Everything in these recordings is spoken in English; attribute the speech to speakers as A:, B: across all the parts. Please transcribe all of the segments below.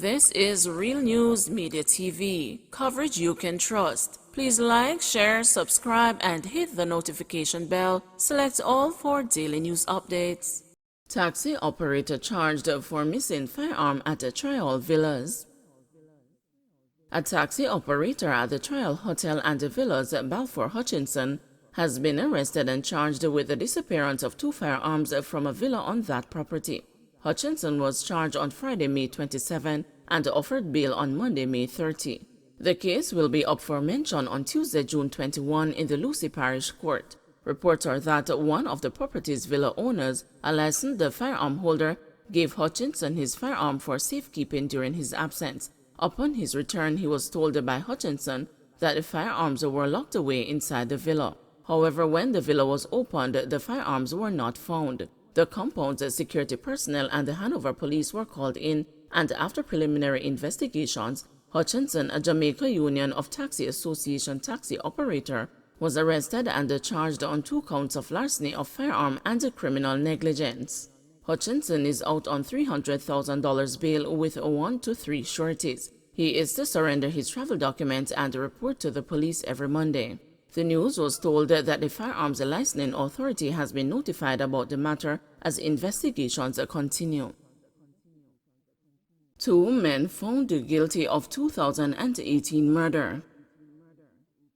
A: This is Real News Media TV, coverage you can trust. Please like, share, subscribe, and hit the notification bell. Select all for daily news updates. Taxi operator charged for missing firearm at the Trial Villas. A taxi operator at the Trial Hotel and Villas at Balfour Hutchinson has been arrested and charged with the disappearance of 2 firearms from a villa on that property. Hutchinson was charged on Friday, May 27, and offered bail on Monday, May 30. The case will be up for mention on Tuesday, June 21 in the Lucy Parish Court. Reports are that one of the property's villa owners, a licensed firearm holder, gave Hutchinson his firearm for safekeeping during his absence. Upon his return, he was told by Hutchinson that the firearms were locked away inside the villa. However, when the villa was opened, the firearms were not found. The compound's security personnel and the Hanover police were called in, and after preliminary investigations, Hutchinson, a Jamaica Union of Taxi Association taxi operator, was arrested and charged on 2 counts of larceny of firearm and criminal negligence. Hutchinson is out on $300,000 bail with 1 to 3 sureties. He is to surrender his travel documents and report to the police every Monday. The news was told that the Firearms Licensing Authority has been notified about the matter as investigations continue. 2 men found guilty of 2018 murder.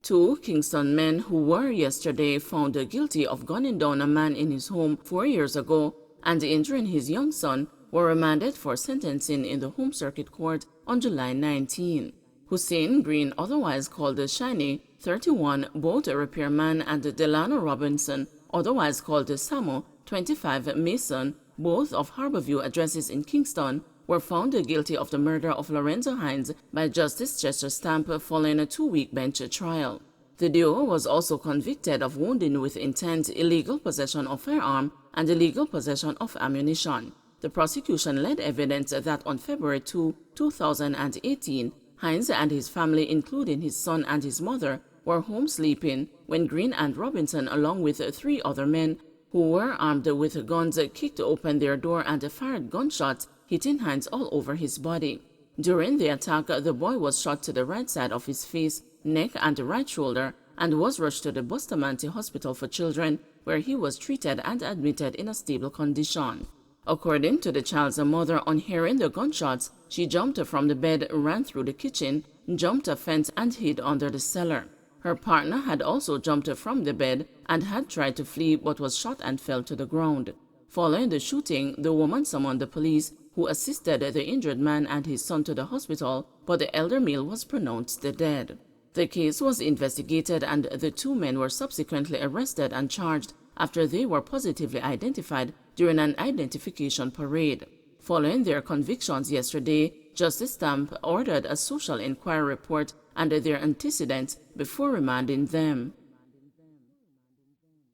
A: 2 Kingston men who were yesterday found guilty of gunning down a man in his home 4 years ago and injuring his young son were remanded for sentencing in the Home Circuit Court on July 19. Hussein Green, otherwise called Shiny, 31, boat repairman, and Delano Robinson, otherwise called Samo, 25, Mason, both of Harborview addresses in Kingston, were found guilty of the murder of Lorenzo Hines by Justice Chester Stamp following a 2-week bench trial. The duo was also convicted of wounding with intent, illegal possession of firearm, and illegal possession of ammunition. The prosecution led evidence that on February 2, 2018, Hines and his family, including his son and his mother, were home sleeping when Green and Robinson, along with 3 other men who were armed with guns, kicked open their door and fired gunshots, hitting Hines all over his body. During the attack, the boy was shot to the right side of his face, neck, and right shoulder, and was rushed to the Bustamante Hospital for Children, where he was treated and admitted in a stable condition. According to the child's mother, on hearing the gunshots, she jumped from the bed, ran through the kitchen, jumped a fence, and hid under the cellar. Her partner had also jumped from the bed and had tried to flee but was shot and fell to the ground. Following the shooting, the woman summoned the police, who assisted the injured man and his son to the hospital, but the elder male was pronounced dead. The case was investigated and the 2 men were subsequently arrested and charged after they were positively identified during an identification parade. Following their convictions yesterday, Justice Stamp ordered a social inquiry report and their antecedents before remanding them.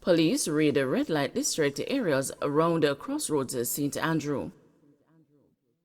A: Police raid red light district areas around Crossroads St. Andrew.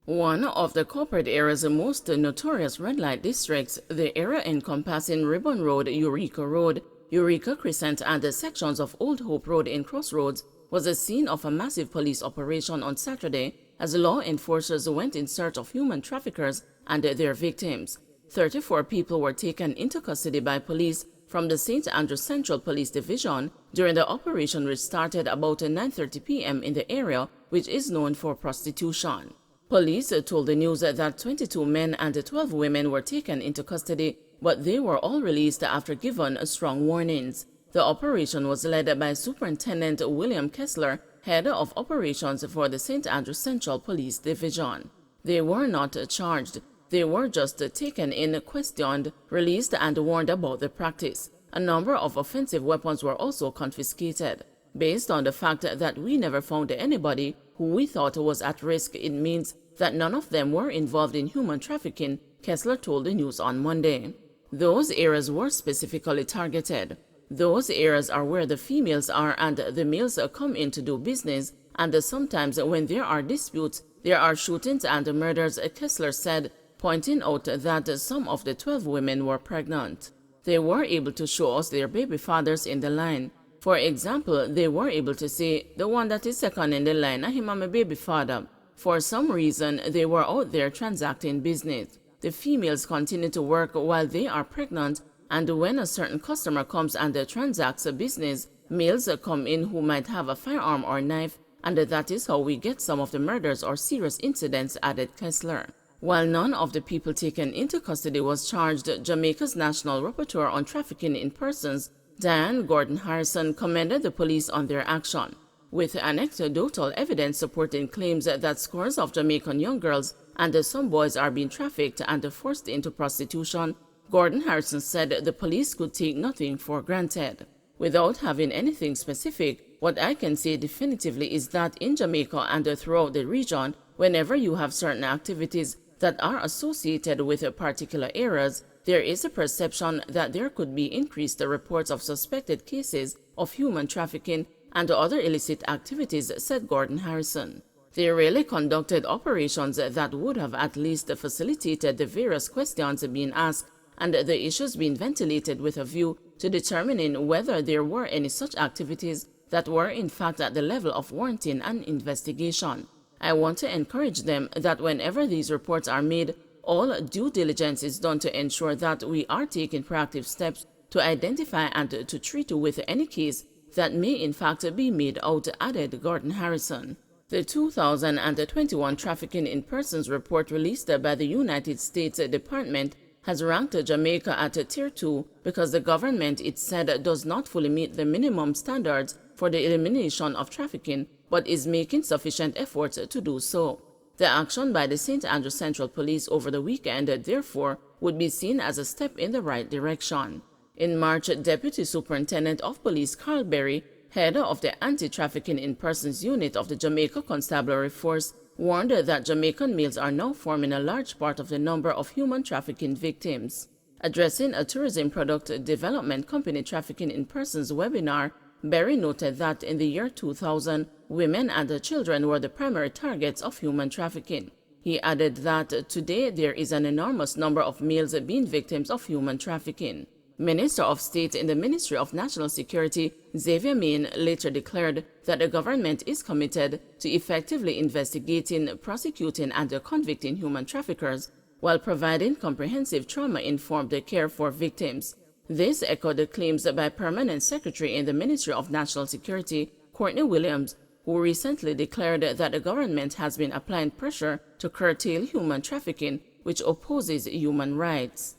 A: One of the corporate area's most notorious red light districts, the area encompassing Ribbon Road, Eureka Crescent, and the sections of Old Hope Road in Crossroads, was the scene of a massive police operation on Saturday as law enforcers went in search of human traffickers and their victims. 34 people were taken into custody by police from the St. Andrew Central Police Division during the operation, which started about 9:30 p.m. in the area, which is known for prostitution. Police told the news that 22 men and 12 women were taken into custody, but they were all released after given strong warnings. The operation was led by Superintendent William Kessler, head of operations for the St. Andrew Central Police Division. They were not charged. They were just taken in, questioned, released, and warned about the practice. A number of offensive weapons were also confiscated. Based on the fact that we never found anybody who we thought was at risk, it means that none of them were involved in human trafficking, Kessler told the news on Monday. Those areas were specifically targeted. Those areas are where the females are and the males come in to do business, and sometimes when there are disputes, there are shootings and murders, Kessler said, pointing out that some of the 12 women were pregnant. They were able to show us their baby fathers in the line. For example, they were able to say, the one that is second in the line, him and my baby father. For some reason, they were out there transacting business. The females continue to work while they are pregnant, and when a certain customer comes and transacts a business, males come in who might have a firearm or knife, and that is how we get some of the murders or serious incidents, added Kessler. While none of the people taken into custody was charged, Jamaica's National Rapporteur on Trafficking in Persons, Diane Gordon Harrison, commended the police on their action. With anecdotal evidence supporting claims that scores of Jamaican young girls and some boys are being trafficked and forced into prostitution, Gordon Harrison said the police could take nothing for granted. Without having anything specific, what I can say definitively is that in Jamaica and throughout the region, whenever you have certain activities that are associated with particular areas, there is a perception that there could be increased reports of suspected cases of human trafficking and other illicit activities, said Gordon Harrison. They really conducted operations that would have at least facilitated the various questions being asked and the issues being ventilated with a view to determining whether there were any such activities that were in fact at the level of warranting an investigation. I want to encourage them that whenever these reports are made, all due diligence is done to ensure that we are taking proactive steps to identify and to treat with any case that may in fact be made out, added Gordon Harrison. The 2021 Trafficking in Persons report released by the United States Department has ranked Jamaica at Tier 2 because the government, it said, does not fully meet the minimum standards for the elimination of trafficking, but is making sufficient efforts to do so. The action by the St. Andrew Central Police over the weekend, therefore, would be seen as a step in the right direction. In March, Deputy Superintendent of Police Carl Berry, head of the Anti-Trafficking in Persons Unit of the Jamaica Constabulary Force, warned that Jamaican males are now forming a large part of the number of human trafficking victims. Addressing a tourism product development company trafficking in persons webinar, Berry noted that in the year 2000, women and children were the primary targets of human trafficking. He added that today there is an enormous number of males being victims of human trafficking. Minister of State in the Ministry of National Security, Xavier Main, later declared that the government is committed to effectively investigating, prosecuting, and convicting human traffickers while providing comprehensive trauma-informed care for victims. This echoed the claims by Permanent Secretary in the Ministry of National Security, Courtney Williams, who recently declared that the government has been applying pressure to curtail human trafficking, which opposes human rights.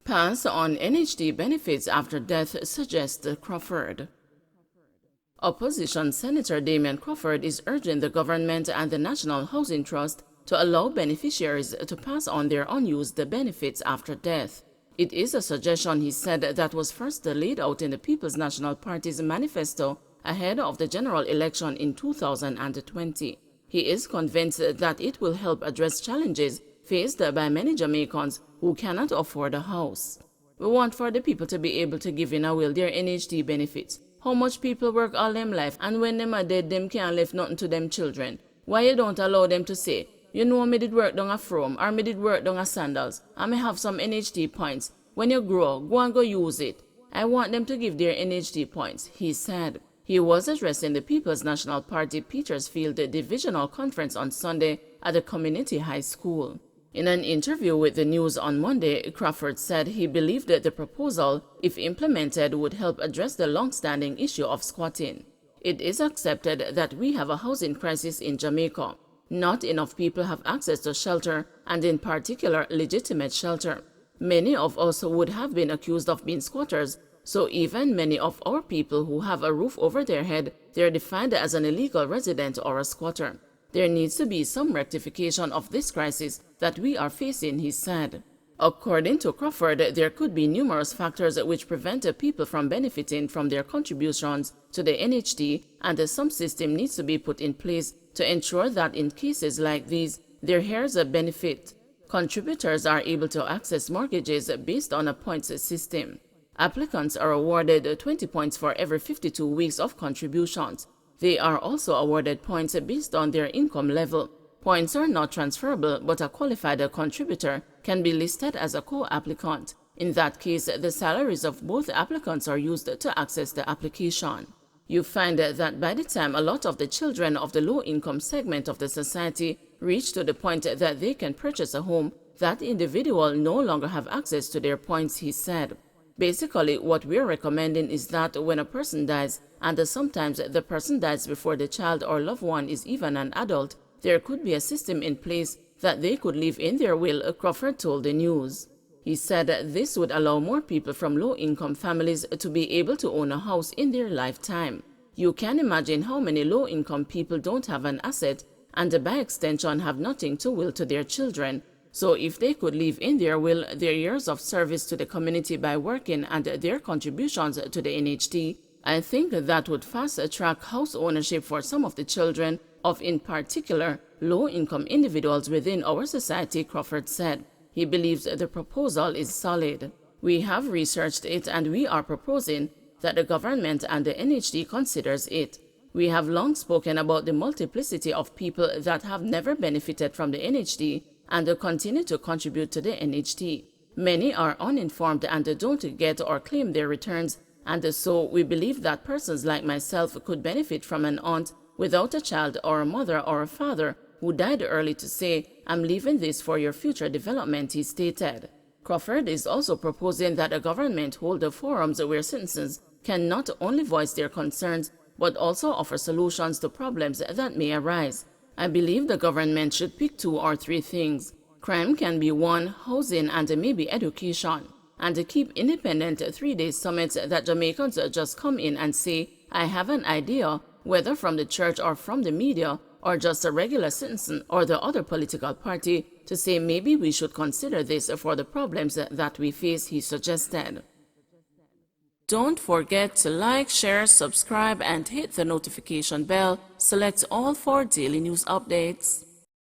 A: Pass on NHD benefits after death, suggests Crawford. Opposition Senator Damian Crawford is urging the government and the National Housing Trust to allow beneficiaries to pass on their unused benefits after death. It is a suggestion, he said, that was first laid out in the People's National Party's manifesto ahead of the general election in 2020. He is convinced that it will help address challenges faced by many Jamaicans who cannot afford a house. We want for the people to be able to give in a will their NHD benefits. How much people work all them life, and when them are dead, them can't leave nothing to them children. Why you don't allow them to say, you know, me did work down a From, or me did work down a Sandals, and me have some NHD points. When you grow, go and go use it. I want them to give their NHD points, he said. He was addressing the People's National Party Petersfield Divisional Conference on Sunday at the community high school. In an interview with the news on Monday, Crawford said he believed that the proposal, if implemented, would help address the long-standing issue of squatting. It is accepted that we have a housing crisis in Jamaica. Not enough people have access to shelter, and in particular, legitimate shelter. Many of us would have been accused of being squatters, so even many of our people who have a roof over their head, they are defined as an illegal resident or a squatter. There needs to be some rectification of this crisis that we are facing, he said. According to Crawford, there could be numerous factors which prevent people from benefiting from their contributions to the NHD, and some system needs to be put in place to ensure that in cases like these, their heirs benefit. Contributors are able to access mortgages based on a points system. Applicants are awarded 20 points for every 52 weeks of contributions. They are also awarded points based on their income level. Points are not transferable, but a qualified contributor can be listed as a co-applicant. In that case, the salaries of both applicants are used to access the application. You find that by the time a lot of the children of the low-income segment of the society reach to the point that they can purchase a home, that individual no longer have access to their points, he said. Basically, what we're recommending is that when a person dies, and sometimes the person dies before the child or loved one is even an adult, there could be a system in place that they could leave in their will, Crawford told the news. He said this would allow more people from low-income families to be able to own a house in their lifetime. You can imagine how many low-income people don't have an asset and by extension have nothing to will to their children. So if they could leave in their will their years of service to the community by working and their contributions to the NHT, I think that would fast-track house ownership for some of the children of, in particular, low-income individuals within our society, Crawford said. He believes the proposal is solid. We have researched it and we are proposing that the government and the NHT considers it. We have long spoken about the multiplicity of people that have never benefited from the NHT and continue to contribute to the NHT. Many are uninformed and don't get or claim their returns, and so we believe that persons like myself could benefit from an aunt without a child or a mother or a father who died early to say, "I'm leaving this for your future development," he stated. Crawford is also proposing that a government hold forums where citizens can not only voice their concerns, but also offer solutions to problems that may arise. I believe the government should pick 2 or 3 things. Crime can be one, housing, and maybe education. And keep independent 3-day summits that Jamaicans just come in and say, "I have an idea," whether from the church or from the media, or just a regular citizen or the other political party, to say maybe we should consider this for the problems that we face, he suggested. Don't forget to like, share, subscribe, and hit the notification bell. Select all for daily news updates.